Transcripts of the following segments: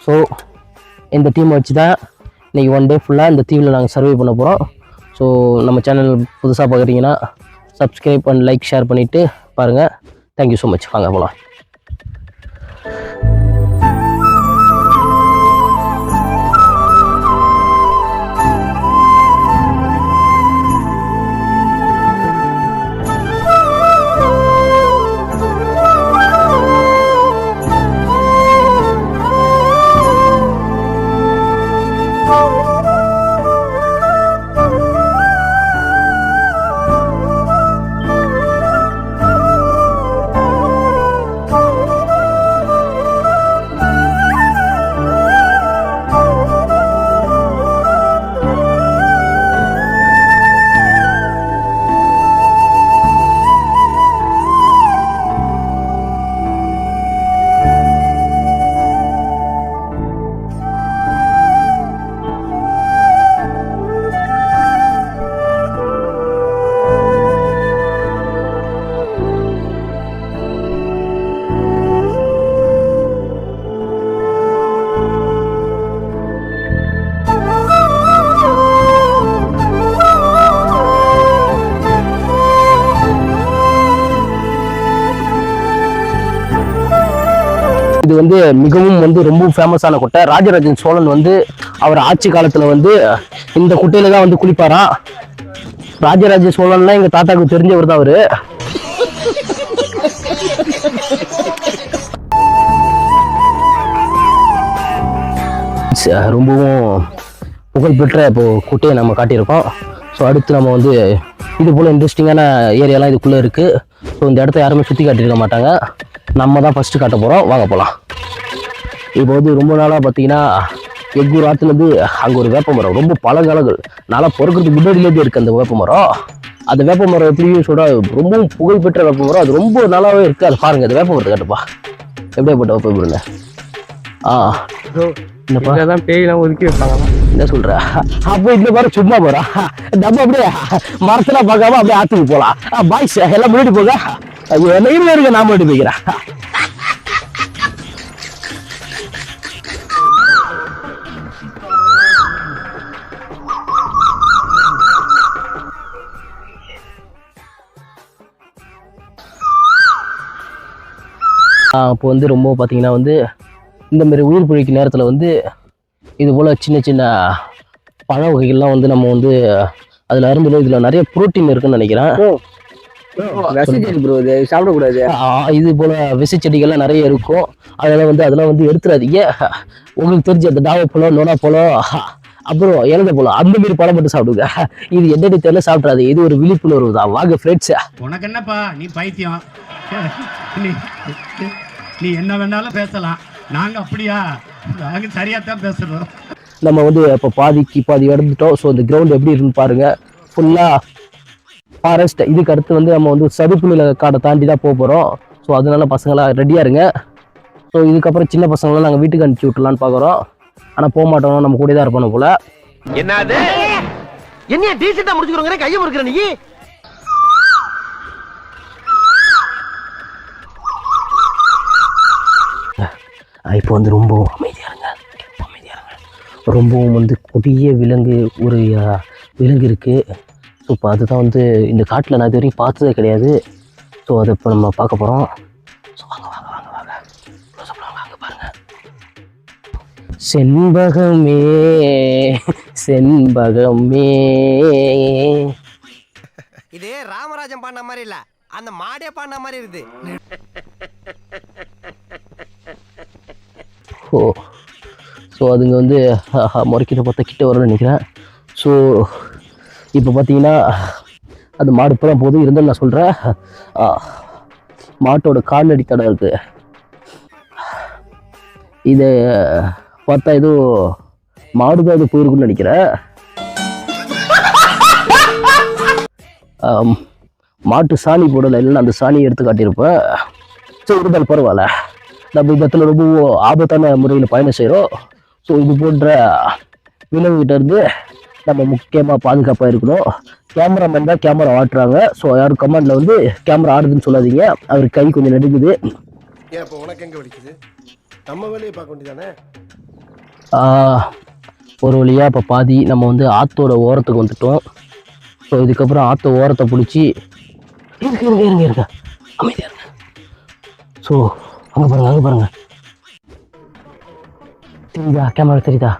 So இந்த டீமை வச்சு தான் இன்றைக்கி ஒன் டே ஃபுல்லாக இந்த தீவில் நாங்கள் சர்வே பண்ண போகிறோம். ஸோ நம்ம சேனல் புதுசாக பார்க்குறீங்கன்னா சப்ஸ்கிரைப் அண்ட் லைக் ஷேர் பண்ணிவிட்டு பாருங்கள். Thank you so much. வாங்க போகலாம். இது வந்து மிகவும் ரொம்ப ஃபேமஸான குட்டை. ராஜராஜன் சோழன் அவர் ஆட்சி காலத்துல இந்த குட்டையில தான் குளிப்பாராம். ராஜராஜ சோழன்லாம் எங்க தாத்தாவுக்கு தெரிஞ்சவர் தான் அவரு. ரொம்பவும் புகழ்பெற்ற இப்போ குட்டையை நம்ம காட்டியிருக்கோம். ஸோ அடுத்து நம்ம இது போல இன்ட்ரெஸ்டிங்கான ஏரியாலாம் இதுக்குள்ள இருக்கு. ஸோ இந்த இடத்த யாருமே சுற்றி காட்டியிருக்க மாட்டாங்க. நம்ம தான் ஃபர்ஸ்ட் காட்ட போகிறோம். வாங்க போகலாம். இப்போ ரொம்ப நாளாக பார்த்தீங்கன்னா எக்கூர் ஆற்றுலேருந்து அங்கே ஒரு வேப்ப மரம் ரொம்ப பழங்காலங்கள் நல்லா பொறுக்கிறதுக்கு முன்னாடியிலேருந்து இருக்குது அந்த வேப்ப மரம். அந்த வேப்ப மரம் எப்படியும் சொல்கிறா ரொம்ப புகழ்பெற்ற வேப்ப மரம். அது ரொம்ப நாளாகவே இருக்குது. அது பாருங்கள், அந்த வேப்ப மரத்தை கட்டுப்பா எப்படியே போட்ட வேப்ப மரம். என்னப்பா பேயெல்லாம் ஒதுக்கி வைப்பாங்க. என்ன சொல்ற? அப்போ இந்த மாதிரி சும்மா போறா நம்ம அப்படியே மரத்தெல்லாம் பார்க்காம அப்படியே ஆற்றுக்கு போகலாம். பாய்ஸ் எல்லாம் முன்னாடி போக. என்னையுமே இருக்க நான் முன்னாடி போய்க்கிறேன். அப்போ ரொம்ப பார்த்தீங்கன்னா இந்த மாதிரி உயிர் பிழைக்கும் நேரத்தில் இது போல் சின்ன சின்ன பழ வகைகள்லாம் நம்ம அதில் அருந்தில் இதில் நிறைய புரோட்டீன் இருக்குன்னு நினைக்கிறேன். சாப்பிடக்கூடாது. இது போல விசை செடிகள்லாம் நிறைய இருக்கும். அதெல்லாம் எடுத்துடாதீங்க. உங்களுக்கு தெரிஞ்ச அந்த டாவ பழம், நோனா பழம், அப்புறம் இழந்த பழம், அந்த மாதிரி பழம் மட்டும் சாப்பிடுங்க. இது என்னடி தெரியல, சாப்பிடாது. இது ஒரு விழிப்புணர்வு தான். வாங்க ஃப்ரெண்ட்ஸ். உனக்கு என்னப்பா, நீ பைத்தியம். நீ என்ன வேணாலும் பேசலாம். நாங்க அப்படியா? நாங்க சரியா தான் பேசுறோம். நம்ம இப்போ பாதி இடந்துட்டோம். ஸோ இந்த கிரவுண்ட் எப்படி இருக்குன்னு பாருங்க. ஃபுல்லா ஃபாரஸ்ட். இதுக்கு அடுத்து நம்ம சதுப்பு நில காடை தாண்டி தான் போக போகிறோம். ஸோ அதனால பசங்களாம் ரெடியாக இருங்க. ஸோ இதுக்கப்புறம் சின்ன பசங்களாம் நாங்கள் வீட்டுக்கு அனுப்பிச்சி விட்டுலான்னு பார்க்குறோம். ஆனால் போக மாட்டோம், நம்ம கூட தான் இருப்போம் போல. என்னது என்ன டீசெண்டா முடிச்சுக்கிறோங்க, கையை முறுக்கிற நீ. இப்போ ரொம்ப அமைதியாக இருங்க. ரொம்பவும் கொடிய விலங்கு ஒரு விலங்கு இருக்குது. ஸோ இப்போ அதுதான் இந்த காட்டில் நான் இது வரைக்கும் பார்த்ததே கிடையாது. ஸோ அதை இப்போ நம்ம பார்க்க போகிறோம். ஸோ வாங்க பாருங்கள். செண்பகமே செண்பகமே. இது ராமராஜன் பாடின மாதிரி இல்லை, அந்த மாடே பாடின மாதிரி இருக்குது. ஸோ அதுங்க முறைக்கிட்ட பார்த்தா கிட்ட வரும்னு நினைக்கிறேன். ஸோ இப்போ பார்த்தீங்கன்னா அது மாடு இப்போ தான் போதும் இருந்தாலும் நான் சொல்கிறேன், மாட்டோட கால்நடை தடம் இருக்குது. இதை பார்த்தா ஏதோ மாடுதான் இது போயிருக்குன்னு நினைக்கிறேன். மாட்டு சாணி போடலை, இல்லைன்னா அந்த சாணியை எடுத்து காட்டியிருப்பேன். ஸோ இருந்தாலும் பரவாயில்ல, நம்ம இந்த இடத்துல ரொம்ப ஆபத்தான முறையில் பயணம் செய்கிறோம். ஸோ இது போன்ற விலங்குகிட்ட இருந்து நம்ம முக்கியமாக பாதுகாப்பாக இருக்கணும். கேமராமேன் தான் கேமரா ஆட்டுறாங்க. ஸோ யாரும் கமெண்டில் கேமரா ஆடுதுன்னு சொல்லாதீங்க. அவர் கை கொஞ்சம் நடுக்குது. ஏன் இப்போ உனக்கு எங்கே வலிக்குது? நம்ம வேலையை பார்க்க வேண்டியதானே. ஒரு வழியாக இப்போ பாதி நம்ம வந்து ஆற்றோட ஓரத்துக்கு வந்துட்டோம். ஸோ இதுக்கப்புறம் ஆற்ற ஓரத்தை பிடிச்சி இருங்க அமைதியாக இருங்க. ஸோ அங்கே பாருங்கள் தெரியுதா, கேமரா தெரியுதா?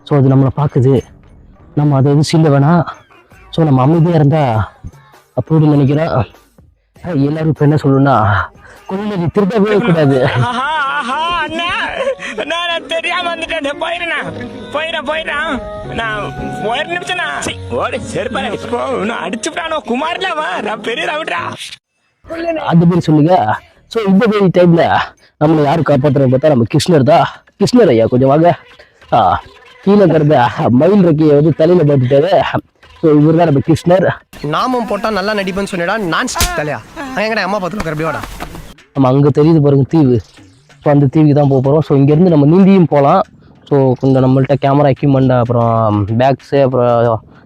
ஸோ அது நம்மளை பார்க்குது, நம்ம அதை வந்து சீல வேணாம். ஸோ நம்ம அமைதியாக இருந்தால் அப்படின்னு நினைக்கிறோம். எல்லாரும் இப்போ என்ன சொல்லணும்னா கொஞ்சம் திருடவே கூடாது. நான் தெரியாம வந்துட்டேன். போயிடுறேன். நான் ஒரு நிமிஷம் ஓடி செருப்பா அடிச்சுட்டானோ குமார்லாமா, நான் பெரிய ரவுட்ரா அந்த மாதிரி சொல்லுங்க. ஸோ இந்த மாதிரி டைம்ல நம்மளை யாரும் காப்பாற்றுறத பார்த்தா நம்ம கிருஷ்ணர் ஐயா கொஞ்சம் வாங்க. கீழே இருக்கிறத மயில் ரெக்கையை வந்து தலையில பார்த்துட்டாரு. ஸோ இவர் தான் நம்ம கிருஷ்ணர். நாமம் போட்டா நல்லா நடிப்பேன்னு சொன்னடா. நான் தலையா எங்கடா அம்மா பார்த்துருக்கேன் அப்படியோடா. நம்ம அங்கே தெரியுது பாருங்க தீவு. ஸோ அந்த தீவுக்கு தான் போக போகிறோம். ஸோ இங்கேருந்து நம்ம நீந்தியும் போகலாம். ஸோ கொஞ்சம் நம்மள்ட்ட கேமரா எக்யூப்மெண்ட் அப்புறம் பேக்ஸு அப்புறம்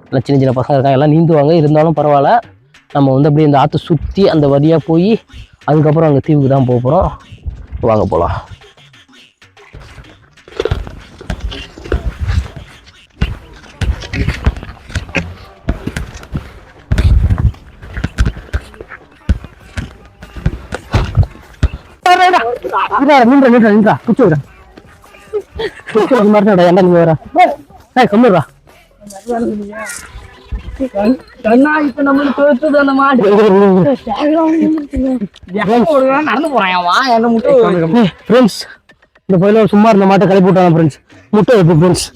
எல்லாம் சின்ன பசங்க இருக்காங்க, எல்லாம் நீந்துவாங்க. இருந்தாலும் பரவாயில்ல, நம்ம வந்து அப்படியே இந்த ஆற்றை சுற்றி அந்த வழியாக போய் அதுக்கப்புறம் அங்கே தீவுக்கு தான் போக போகிறோம். வாங்க போகலாம். நின்றா குச்சு மாட்டா ஏன்டா நீங்க வர கம்மிடுறா. நடந்து போறான் ஃப்ரெண்ட்ஸ், இந்த பையில சும்மா இருந்த மாட்டை கலை போட்டாங்க ஃப்ரெண்ட்ஸ். முட்டை வைப்பு ஃப்ரெண்ட்ஸ்.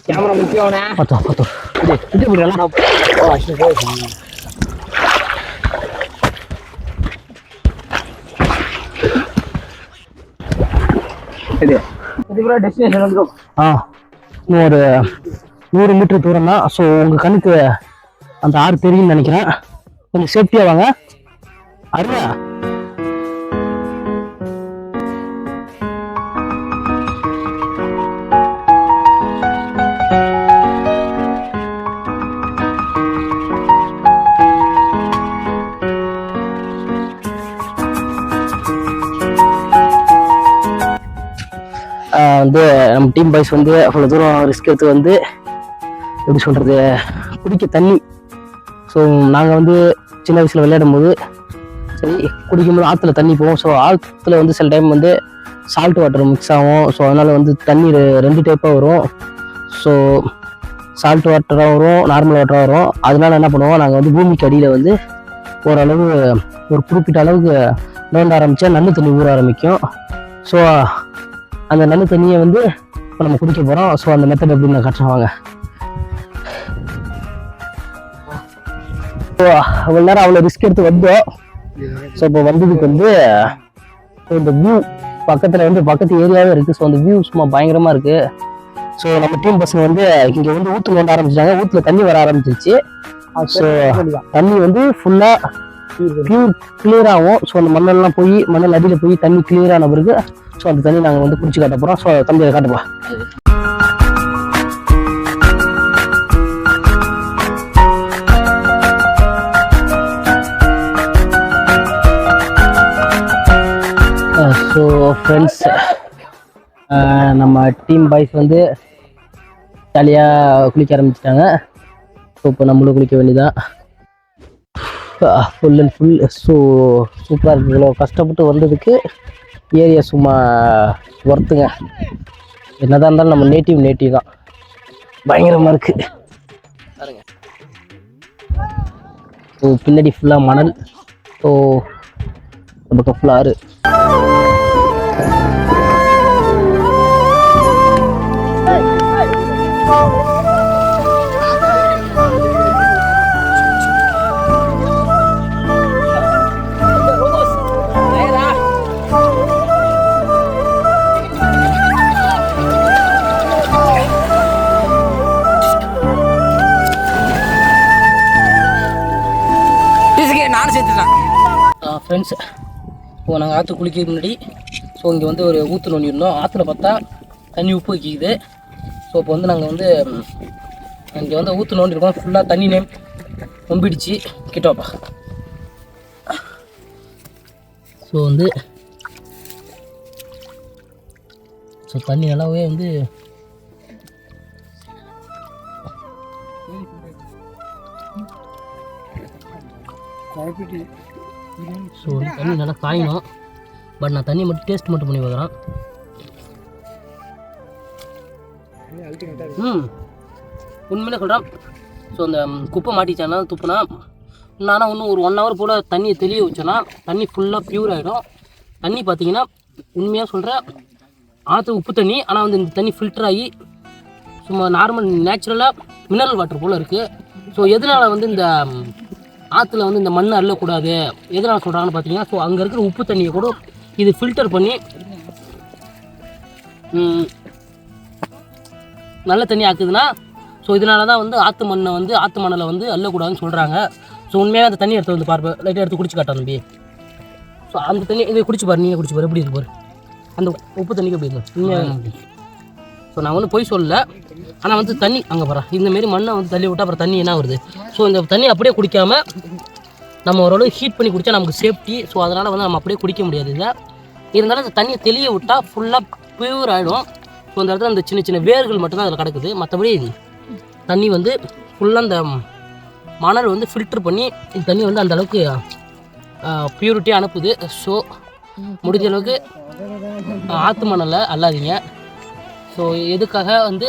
கேமரா முக்கியம். பார்த்தோம் இன்னும் ஒரு 100 மீட்டர் தூரம் தான். ஸோ உங்க கண்ணுக்கு அந்த ஆறு தெரியும்னு நினைக்கிறேன். கொஞ்சம் சேஃப்டியா வாங்க. அருணா வந்து நம்ம டீம் பாய்ஸ் வந்து அவ்வளோ தூரம் ரிஸ்க் எடுத்து வந்து எப்படி சொல்கிறது குடிக்க தண்ணி. ஸோ நாங்கள் வந்து சின்ன வயசில் விளையாடும் போது சரி குடிக்கும்போது ஆற்றுல தண்ணி போவோம். ஸோ ஆற்றுல வந்து சில டைம் வந்து சால்ட் வாட்டர் மிக்ஸ் ஆகும். ஸோ அதனால் வந்து தண்ணி 2 டைப்பாக வரும். ஸோ சால்ட் வாட்டராக வரும், நார்மல் வாட்டராக வரும். அதனால என்ன பண்ணுவோம், நாங்கள் வந்து பூமிக்கு அடியில் வந்து ஓரளவு ஒரு குறிப்பிட்ட அளவுக்கு நோண்ட ஆரம்பித்தா நல்ல தண்ணி ஊற ஆரம்பிக்கும். ஸோ அந்த நல்ல தண்ணியை வந்து இப்போ நம்ம குடிக்க போகிறோம். ஸோ அந்த மெத்தட் எப்படின்னு நான் காட்டுறேன். ஸோ அவ்வளோ நேரம் அவ்வளோ ரிஸ்க் எடுத்து வந்தோம். ஸோ இப்போ வந்ததுக்கு வந்து இந்த வியூ பக்கத்தில் வந்து பக்கத்து ஏரியாவே இருக்குது. ஸோ அந்த வியூ சும்மா பயங்கரமாக இருக்குது. ஸோ நம்ம டீம் பசங்க வந்து இங்கே வந்து ஊற்று நோண்ட ஆரம்பிச்சிட்டாங்க. ஊற்றுல தண்ணி வர ஆரம்பிச்சிருச்சு. ஸோ தண்ணி வந்து ஃபுல்லாக கிளியர் ஆகும். ஸோ அந்த மண்ணெல்லாம் போய் மண்ணல் அடியில் போய் தண்ணி கிளியர் ஆன பிறகு ஸோ அந்த தண்ணி நாங்கள் வந்து குடிச்சு காட்ட போகிறோம். ஸோ தம்பி அதை காட்டுப்பா. ஸோ ஃப்ரெண்ட்ஸ், நம்ம டீம் பாய்ஸ் வந்து ஜாலியாக குளிக்க ஆரம்பிச்சிட்டாங்க. ஸோ இப்போ நம்மளும் குளிக்க வேண்டியதான். Full and full. ஸோ சூப்பராக இருக்குது. இவ்வளோ கஷ்டப்பட்டு வந்ததுக்கு ஏரியா சும்மா ஒர்த்துங்க. என்னதான் இருந்தாலும் நம்ம நேட்டிவ் தான். பயங்கரமாக இருக்குது பாருங்க. ஸோ பின்னாடி ஃபுல்லாக மணல். ஸோ பக்கம் ஃபுல்லாக ஆறு. ஃப்ரெண்ட்ஸ், இப்போ நாங்கள் ஆற்று குளிக்கிறதுக்கு முன்னாடி ஸோ இங்கே வந்து ஒரு ஊற்று நோண்டிருந்தோம். ஆற்றுல பார்த்தா தண்ணி உப்பு வைக்கிது. ஸோ இப்போ வந்து நாங்கள் வந்து இங்கே வந்து ஊற்று நோண்டிருக்கோம், ஃபுல்லாக தண்ணி நம்பிடுச்சு. கிட்டோப்பா. ஸோ வந்து தண்ணி நல்லாவே வந்து தண்ணி நல்லா காயணும். பட் நான் தண்ணி மட்டும் டேஸ்ட் மட்டும் பண்ணி பார்க்குறேன். உண்மையிலே சொல்கிறேன். ஸோ அந்த குப்பை மாட்டிச்சானா துப்புனா நானும் இன்னும் ஒரு 1 hour போல் தண்ணியை தெளிய வச்சோன்னா தண்ணி ஃபுல்லாக ப்யூர் ஆகிடும். தண்ணி பார்த்தீங்கன்னா உண்மையாக சொல்கிறேன், ஆற்று உப்பு தண்ணி. ஆனால் வந்து இந்த தண்ணி ஃபில்டர் ஆகி சும்மா நார்மல் நேச்சுரலாக மினரல் வாட்டர் போல் இருக்குது. ஸோ எதனால் வந்து இந்த ஆற்றுல வந்து இந்த மண் அள்ளக்கூடாது எதனால் சொல்கிறாங்கன்னு பார்த்தீங்கன்னா, ஸோ அங்கே இருக்கிற உப்பு தண்ணியை கூட இது ஃபில்டர் பண்ணி நல்ல தண்ணி ஆக்குதுன்னா, ஸோ இதனால தான் வந்து ஆற்று மண்ணில் வந்து அள்ளக்கூடாதுன்னு சொல்கிறாங்க. ஸோ உண்மையாக அந்த தண்ணி எடுத்து வந்து பார்ப்பேன், லைட்டாக எடுத்து குடிச்சு காட்டேன் தம்பி. ஸோ அந்த தண்ணி இதை குடிச்சு பாரு, நீங்கள் குடிச்சு பாரு எப்படி இருக்கு பாரு. அந்த உப்பு தண்ணிக்கு எப்படி இருக்கு உண்மையாக. ஸோ நான் வந்து போய் சொல்லலை, ஆனால் வந்து தண்ணி அங்கே போகிறேன் இந்தமாரி மண்ணை வந்து தள்ளி விட்டால் அப்புறம் தண்ணி என்ன வருது. ஸோ இந்த தண்ணி அப்படியே குடிக்காமல் நம்ம ஓரளவு ஹீட் பண்ணி குடித்தா நமக்கு சேஃப்டி. ஸோ அதனால் வந்து நம்ம அப்படியே குடிக்க முடியாது. இல்லை இருந்தாலும் அந்த தண்ணியை தெளிய விட்டால் ஃபுல்லாக பியூர் ஆகிடும். ஸோ அந்த இடத்துல அந்த சின்ன சின்ன வேர்கள் மட்டும்தான் அதில் கிடக்குது. மற்றபடி தண்ணி வந்து ஃபுல்லாக அந்த மணல் வந்து ஃபில்டர் பண்ணி இந்த தண்ணி வந்து அந்தளவுக்கு ப்யூரிட்டியாக அனுப்புது. ஸோ முடிஞ்ச அளவுக்கு ஆற்று மணலை அல்லாதீங்க. ஸோ எதுக்காக வந்து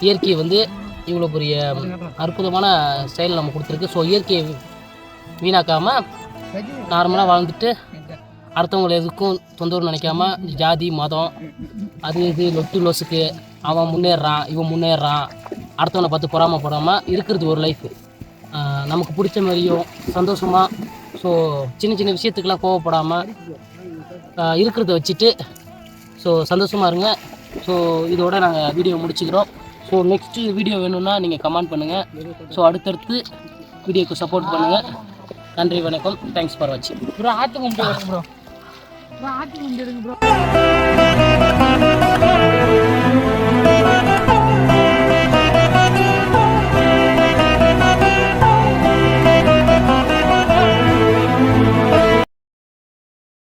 இயற்கையை வந்து இவ்வளோ பெரிய அற்புதமான செயல் நம்ம கொடுத்துருக்கு. ஸோ இயற்கையை வீணாக்காமல் நார்மலாக வாழ்ந்துட்டு அடுத்தவங்களை எதுக்கும் தொந்தரவு நினைக்காம ஜாதி மதம் அது இது லொட்டு லொசுக்கு அவன் முன்னேறான் இவன் முன்னேறான் அடுத்தவனை பார்த்து பொறாமப்படாமல் இருக்கிறது ஒரு லைஃபு. நமக்கு பிடிச்ச மாதிரியும் சந்தோஷமாக ஸோ சின்ன சின்ன விஷயத்துக்கெலாம் கோவப்படாமல் இருக்கிறத வச்சுட்டு ஸோ சந்தோஷமாக இருங்க. ஸோ இதோட நாங்கள் வீடியோ முடிச்சுக்கிறோம். ஸோ நெக்ஸ்ட்டு வீடியோ வேணும்னா நீங்கள் கமெண்ட் பண்ணுங்கள். ஸோ அடுத்தடுத்து வீடியோக்கு சப்போர்ட் பண்ணுங்கள். நன்றி, வணக்கம். தேங்க்ஸ் ஃபார் வாட்சிங். ப்ரோ ஆட்டு கும்பிட்டு ப்ரோ ஆட்டு கும்பிட்டு ப்ரோ.